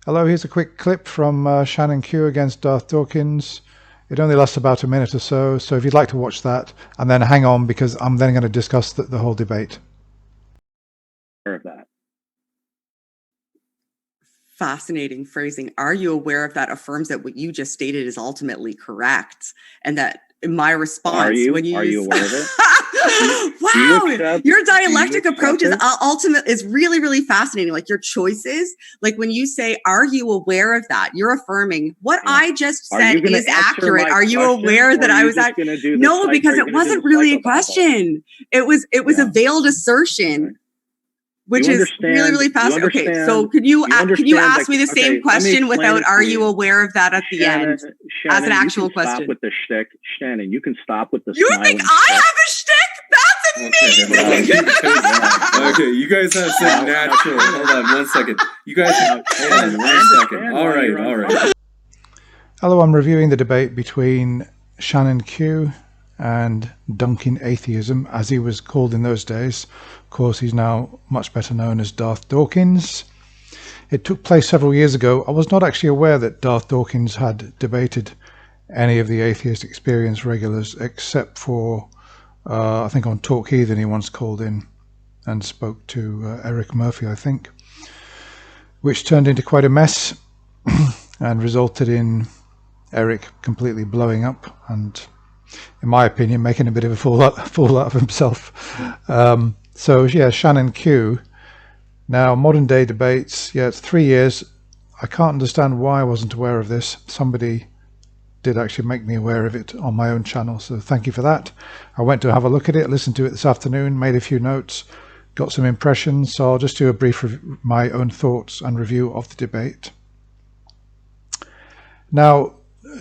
Hello, here's a quick clip from Shannon Q against Darth Dawkins. It only lasts about a minute or so, so if you'd like to watch that, and then hang on because I'm then going to discuss the whole debate. Of that. Fascinating phrasing. Are you aware of that affirms that what you just stated is ultimately correct, and that in my response, when you are you aware of it? Wow, your dialectic approach is really, really fascinating. Like your choices, like when you say, "Are you aware of that?" You're affirming what I just said is accurate. Are you aware that I was no, because it wasn't really a question. It was a veiled assertion. Which is really, really fascinating. Okay, so could you ask me the same question without "Are you aware of that" at the end as an actual question? Stop with the shtick, Shannon. You can stop with the. You think I have a shtick? That's amazing. Okay, you guys have said natural. Hold on 1 second. You guys hold on 1 second. All right. Hello, I'm reviewing the debate between Shannon Q and Dunking Atheism, as he was called in those days. Of course, he's now much better known as Darth Dawkins. It took place several years ago. I was not actually aware that Darth Dawkins had debated any of the Atheist Experience regulars, except for, I think on Talk Heathen he once called in and spoke to Eric Murphy, I think, which turned into quite a mess and resulted in Eric completely blowing up and, in my opinion, making a bit of a fool out of himself. So yeah, Shannon Q. Now, modern day debates, yeah, it's 3 years. I can't understand why I wasn't aware of this. Somebody did actually make me aware of it on my own channel, so thank you for that. I went to have a look at it, listened to it this afternoon, made a few notes, got some impressions, so I'll just do a brief my own thoughts and review of the debate. Now,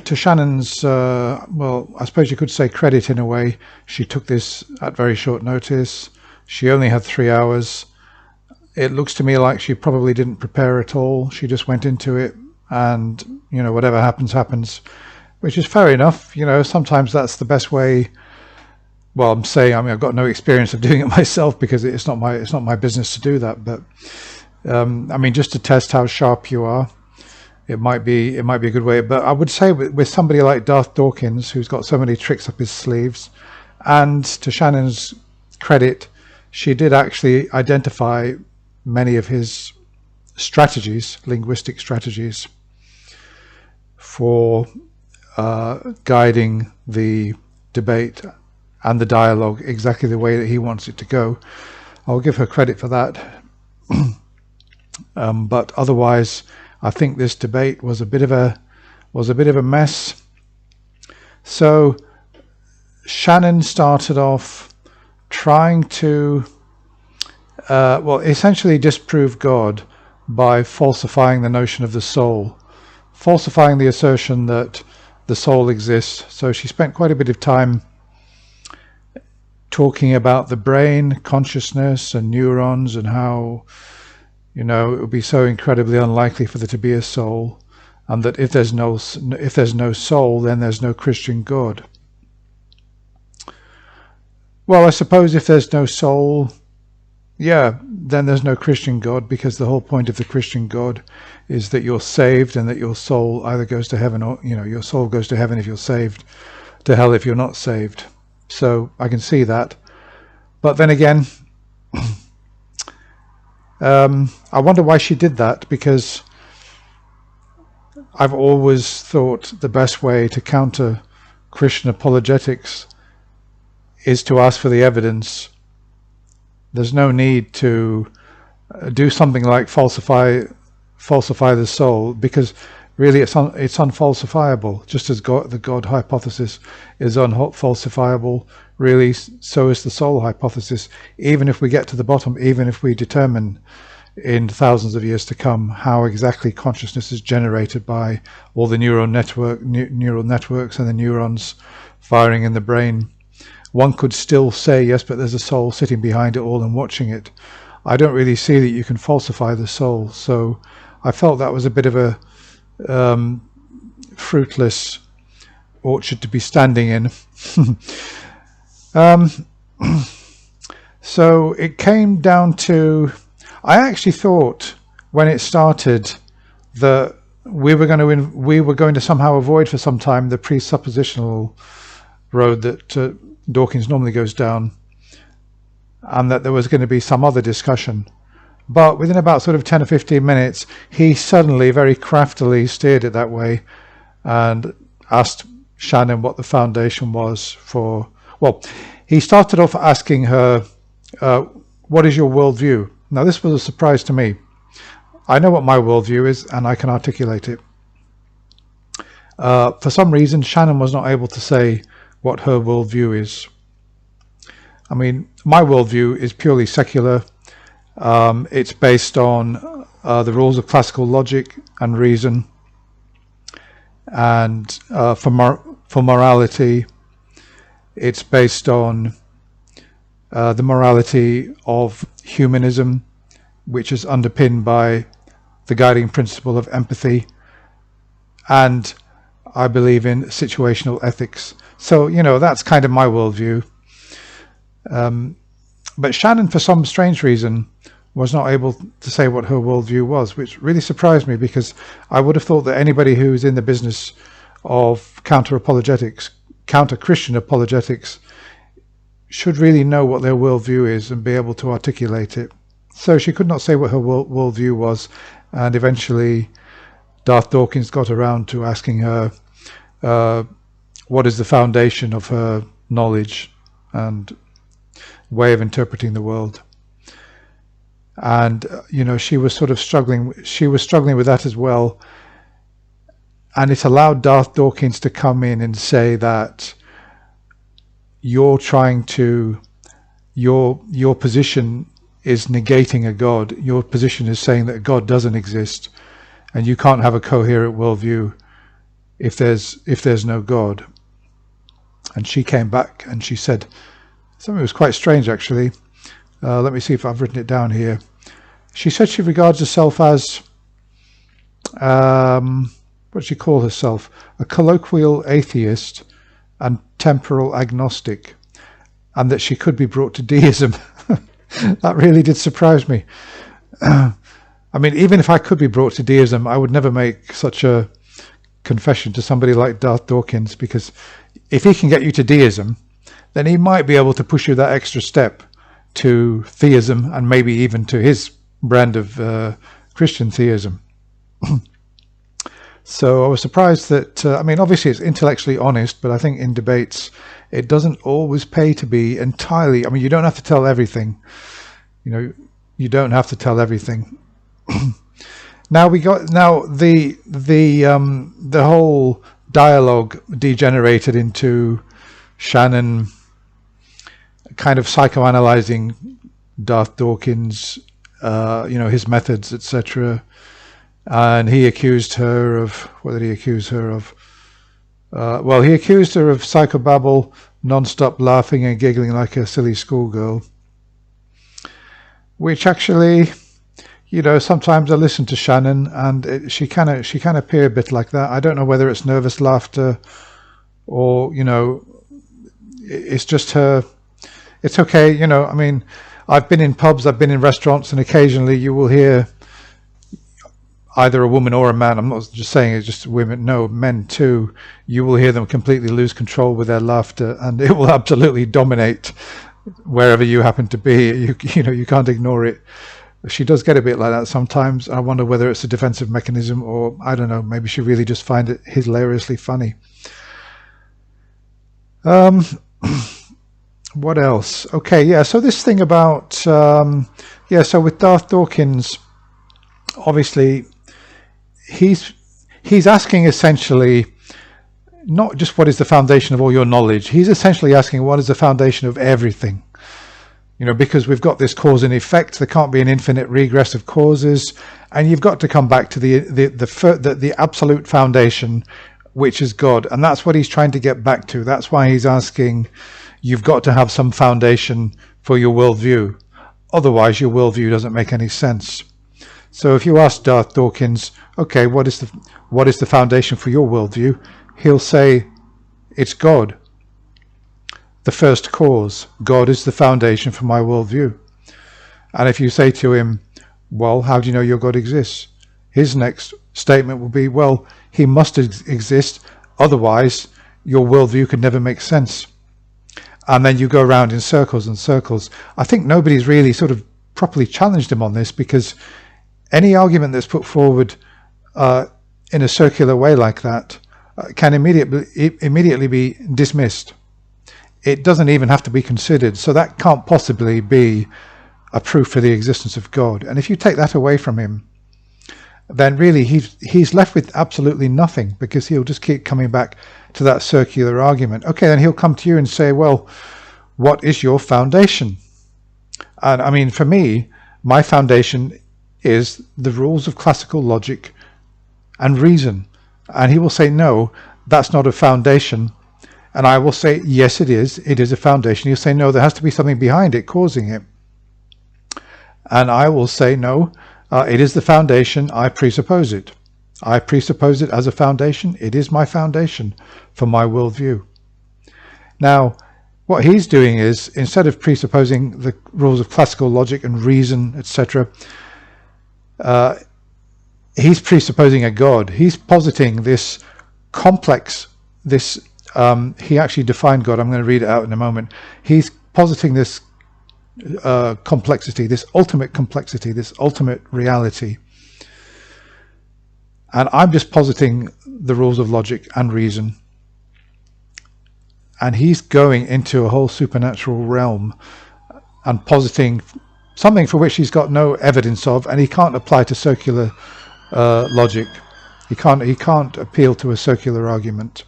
to Shannon's, well, I suppose you could say credit in a way, she took this at very short notice. She only had 3 hours. It looks to me like she probably didn't prepare at all. She just went into it and, you know, whatever happens, happens, which is fair enough. You know, sometimes that's the best way. Well, I'm saying, I mean, I've got no experience of doing it myself because it's not my business to do that. But, I mean, just to test how sharp you are, it might be a good way. But I would say with somebody like Darth Dawkins, who's got so many tricks up his sleeves, and to Shannon's credit, she did actually identify many of his strategies, linguistic strategies, for guiding the debate and the dialogue exactly the way that he wants it to go. I'll give her credit for that. But otherwise, I think this debate was a bit of a mess. So Shannon started off trying to well, essentially disprove God by falsifying the notion of the soul, falsifying the assertion that the soul exists. So she spent quite a bit of time talking about the brain, consciousness, and neurons, and how, you know, it would be so incredibly unlikely for there to be a soul, and that if there's no soul, then there's no Christian God. Well, I suppose if there's no soul, yeah, then there's no Christian God, because the whole point of the Christian God is that you're saved and that your soul either goes to heaven or, you know, your soul goes to heaven if you're saved, to hell if you're not saved. So I can see that. But then again, I wonder why she did that, because I've always thought the best way to counter Christian apologetics is to ask for the evidence. There's no need to do something like falsify the soul, because really it's unfalsifiable. Just as the God hypothesis is unfalsifiable, really so is the soul hypothesis. Even if we get to the bottom, even if we determine in thousands of years to come how exactly consciousness is generated by all the neural networks and the neurons firing in the brain, one could still say, yes, but there's a soul sitting behind it all and watching it. I don't really see that you can falsify the soul. So I felt that was a bit of a fruitless orchard to be standing in. So it came down to, I actually thought when it started that we were going to somehow avoid for some time the presuppositional road that Dawkins normally goes down, and that there was going to be some other discussion. But within about sort of 10 or 15 minutes, he suddenly very craftily steered it that way and asked Shannon what the foundation was for. Well, he started off asking her, what is your worldview? Now, this was a surprise to me. I know what my worldview is, and I can articulate it. For some reason, Shannon was not able to say what her worldview is. I mean, my worldview is purely secular. It's based on the rules of classical logic and reason, and for morality, it's based on the morality of humanism, which is underpinned by the guiding principle of empathy, and I believe in situational ethics. So, you know, that's kind of my worldview. But Shannon, for some strange reason, was not able to say what her worldview was, which really surprised me, because I would have thought that anybody who's in the business of counter-Christian apologetics, should really know what their worldview is and be able to articulate it. So she could not say what her worldview was, and eventually Darth Dawkins got around to asking her what is the foundation of her knowledge and way of interpreting the world. And you know, she was sort of struggling with that as well, and it allowed Darth Dawkins to come in and say that your position is negating a God. Your position is saying that God doesn't exist, and you can't have a coherent worldview if there's no God. And she came back and she said something that was quite strange, actually. Let me see if I've written it down here. She said she regards herself as, what does she call herself? A colloquial atheist and temporal agnostic, and that she could be brought to deism. That really did surprise me. I mean, even if I could be brought to deism, I would never make such a confession to somebody like Darth Dawkins, because if he can get you to deism, then he might be able to push you that extra step to theism, and maybe even to his brand of Christian theism. So I was surprised that, I mean, obviously it's intellectually honest, but I think in debates it doesn't always pay to be entirely, I mean, you don't have to tell everything. You know, you don't have to tell everything. Now the whole dialogue degenerated into Shannon kind of psychoanalyzing Darth Dawkins, you know, his methods, etc. And he accused her of, what did he accuse her of? Well, he accused her of psychobabble, non-stop laughing and giggling like a silly schoolgirl. Which actually, you know, sometimes I listen to Shannon, and she can appear a bit like that. I don't know whether it's nervous laughter or, you know, it's just her. It's okay, you know, I mean, I've been in pubs, I've been in restaurants, and occasionally you will hear either a woman or a man, I'm not just saying it's just women, no, men too, you will hear them completely lose control with their laughter, and it will absolutely dominate wherever you happen to be. You know, you can't ignore it. She does get a bit like that sometimes. I wonder whether it's a defensive mechanism, or I don't know, maybe she really just finds it hilariously funny. What else? Okay, yeah, so this thing about so with Darth Dawkins, obviously he's asking essentially not just what is the foundation of all your knowledge, he's essentially asking what is the foundation of everything. You know, because we've got this cause and effect, there can't be an infinite regress of causes, and you've got to come back to the absolute foundation, which is God, and that's what he's trying to get back to. That's why he's asking, you've got to have some foundation for your worldview, otherwise your worldview doesn't make any sense. So if you ask Darth Dawkins, okay, what is the foundation for your worldview, he'll say it's God. The first cause. God is the foundation for my worldview. And if you say to him, well, how do you know your God exists? his next statement will be, well, he must exist, otherwise your worldview could never make sense. And then you go around in circles and circles. I think nobody's really sort of properly challenged him on this, because any argument that's put forward in a circular way like that can immediately be dismissed. It doesn't even have to be considered. So that can't possibly be a proof for the existence of God. And if you take that away from him, then really he's left with absolutely nothing, because he'll just keep coming back to that circular argument. Okay, then he'll come to you and say, well, what is your foundation? And I mean, for me, my foundation is the rules of classical logic and reason. And he will say, no, that's not a foundation. And I will say, yes, it is a foundation. He'll say, no, there has to be something behind it causing it. And I will say, no, it is the foundation. I presuppose it. I presuppose it as a foundation. It is my foundation for my worldview. Now, what he's doing is, instead of presupposing the rules of classical logic and reason, etc., he's presupposing a God. He's positing this complex, this, he actually defined God. I'm going to read it out in a moment. He's positing this complexity, this ultimate reality. And I'm just positing the rules of logic and reason. And he's going into a whole supernatural realm and positing something for which he's got no evidence of, and he can't apply to circular logic. He can't appeal to a circular argument.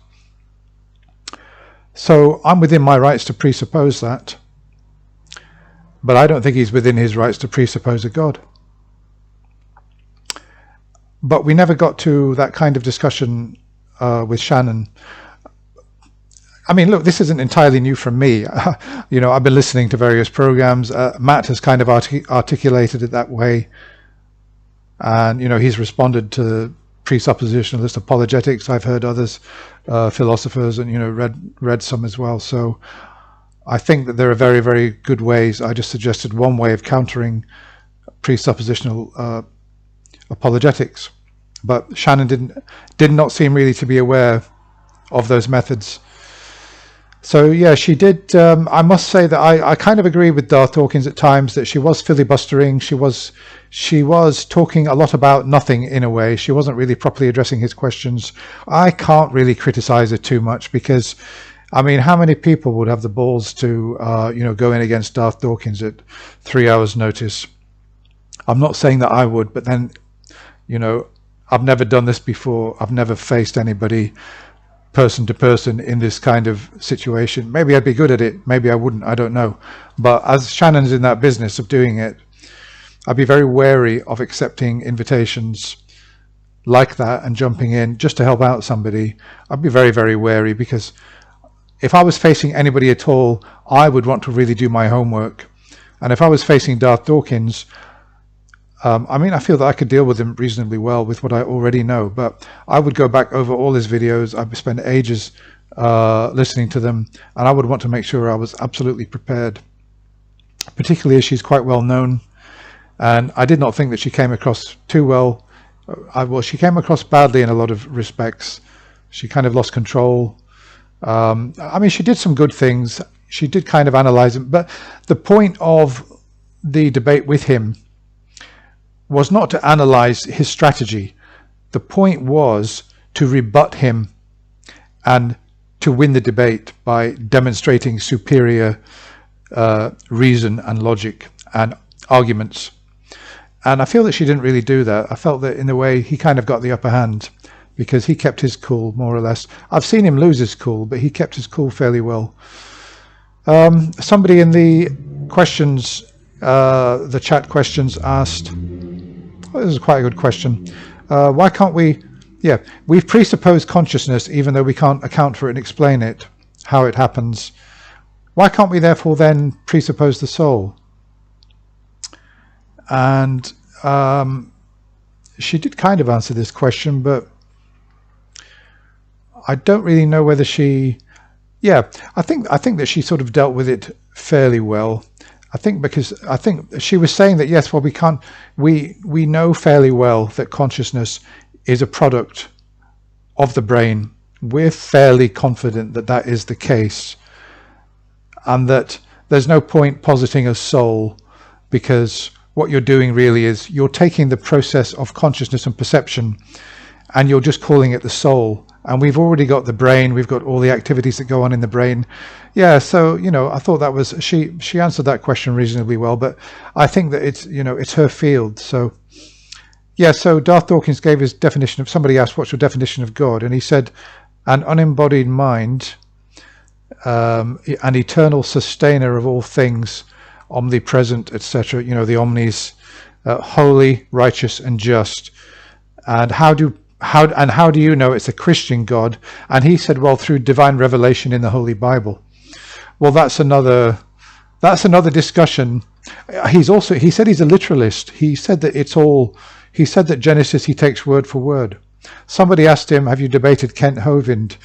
So I'm within my rights to presuppose that, but I don't think he's within his rights to presuppose a God. But we never got to that kind of discussion with Shannon. I mean, look, this isn't entirely new from me. You know, I've been listening to various programs. Matt has kind of articulated it that way. And, you know, he's responded to presuppositionalist apologetics. I've heard others, philosophers, and, you know, read some as well. So I think that there are very, very good ways. I just suggested one way of countering presuppositional apologetics. But Shannon did not seem really to be aware of those methods. So yeah, she did. I must say that I kind of agree with Darth Dawkins at times, that she was filibustering. She was talking a lot about nothing in a way. She wasn't really properly addressing his questions. I can't really criticize her too much, because, I mean, how many people would have the balls to you know, go in against Darth Dawkins at 3 hours notice? I'm not saying that I would, but then, you know, I've never done this before. I've never faced anybody person to person in this kind of situation. Maybe I'd be good at it, maybe I wouldn't, I don't know. But as Shannon's in that business of doing it, I'd be very wary of accepting invitations like that and jumping in just to help out somebody. I'd be very, very wary, because if I was facing anybody at all, I would want to really do my homework. And if I was facing Darth Dawkins, I mean, I feel that I could deal with him reasonably well with what I already know, but I would go back over all his videos. I would spend ages listening to them, and I would want to make sure I was absolutely prepared, particularly as she's quite well known. And I did not think that she came across too well. Well, she came across badly in a lot of respects. She kind of lost control. I mean, she did some good things. She did kind of analyze him, but the point of the debate with him was not to analyze his strategy. The point was to rebut him and to win the debate by demonstrating superior reason and logic and arguments. And I feel that she didn't really do that. I felt that in a way he kind of got the upper hand, because he kept his cool, more or less. I've seen him lose his cool, but he kept his cool fairly well. Somebody in the questions, the chat questions asked, well, this is quite a good question. Why can't we, we've presupposed consciousness even though we can't account for it and explain it, how it happens. Why can't we therefore then presuppose the soul? And she did kind of answer this question, but I don't really know whether she, I think that she sort of dealt with it fairly well. I think she was saying that, yes, well, we know fairly well that consciousness is a product of the brain. We're fairly confident that that is the case, and that there's no point positing a soul, because what you're doing really is you're taking the process of consciousness and perception and you're just calling it the soul. And we've already got the brain, we've got all the activities that go on in the brain. Yeah, so, I thought that was, she answered that question reasonably well, but I think that it's her field. So, yeah, so Darth Dawkins gave his definition of, somebody asked, what's your definition of God? And he said, an unembodied mind, an eternal sustainer of all things, omnipresent, etc., the omnis, holy, righteous, and just. And how do you know it's a Christian God? And he said, well, through divine revelation in the Holy Bible. Well, that's another discussion. He said he's a literalist. He said that Genesis he takes word for word. Somebody asked him, have you debated Kent Hovind?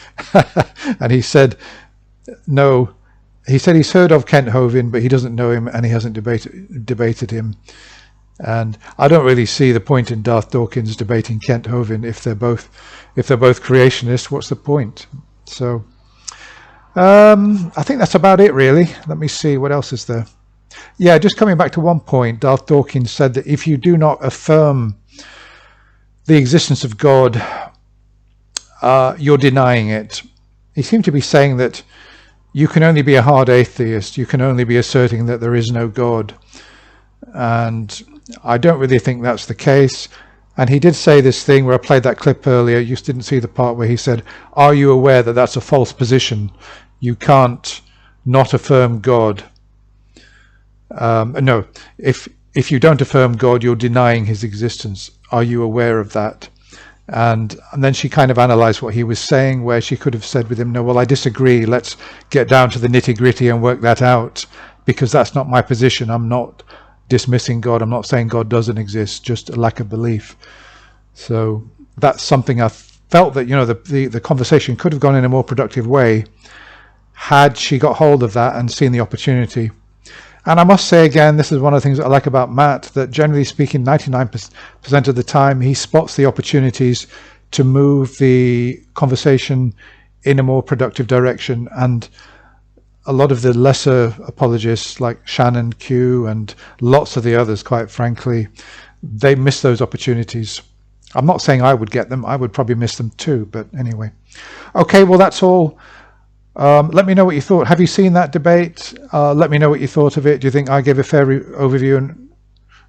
And he said, no. He said he's heard of Kent Hovind, but he doesn't know him and he hasn't debated him. And I don't really see the point in Darth Dawkins debating Kent Hovind. If they're both creationists, what's the point? So I think that's about it, really. Let me see, what else is there? Yeah, just coming back to one point, Darth Dawkins said that if you do not affirm the existence of God, you're denying it. He seemed to be saying that you can only be a hard atheist. You can only be asserting that there is no God. And I don't really think that's the case. And he did say this thing where I played that clip earlier. You didn't see the part where he said, are you aware that that's a false position? You can't not affirm God. No, if you don't affirm God, you're denying his existence. Are you aware of that? And then she kind of analysed what he was saying, where she could have said with him, no, well, I disagree. Let's get down to the nitty-gritty and work that out, because that's not my position. I'm not dismissing God. I'm not saying God doesn't exist, just a lack of belief. So that's something I felt that, the conversation could have gone in a more productive way had she got hold of that and seen the opportunity. And I must say again, this is one of the things that I like about Matt, that generally speaking, 99% of the time, he spots the opportunities to move the conversation in a more productive direction. And a lot of the lesser apologists like Shannon, Q, and lots of the others, quite frankly, they miss those opportunities. I'm not saying I would get them. I would probably miss them too. But anyway. Okay, well, that's all. Let me know what you thought. Have you seen that debate? Let me know what you thought of it. Do you think I gave a fair overview and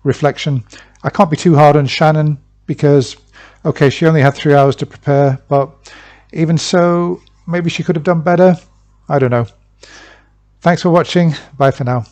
reflection? I can't be too hard on Shannon because, okay, she only had 3 hours to prepare, but even so, maybe she could have done better. I don't know. Thanks for watching. Bye for now.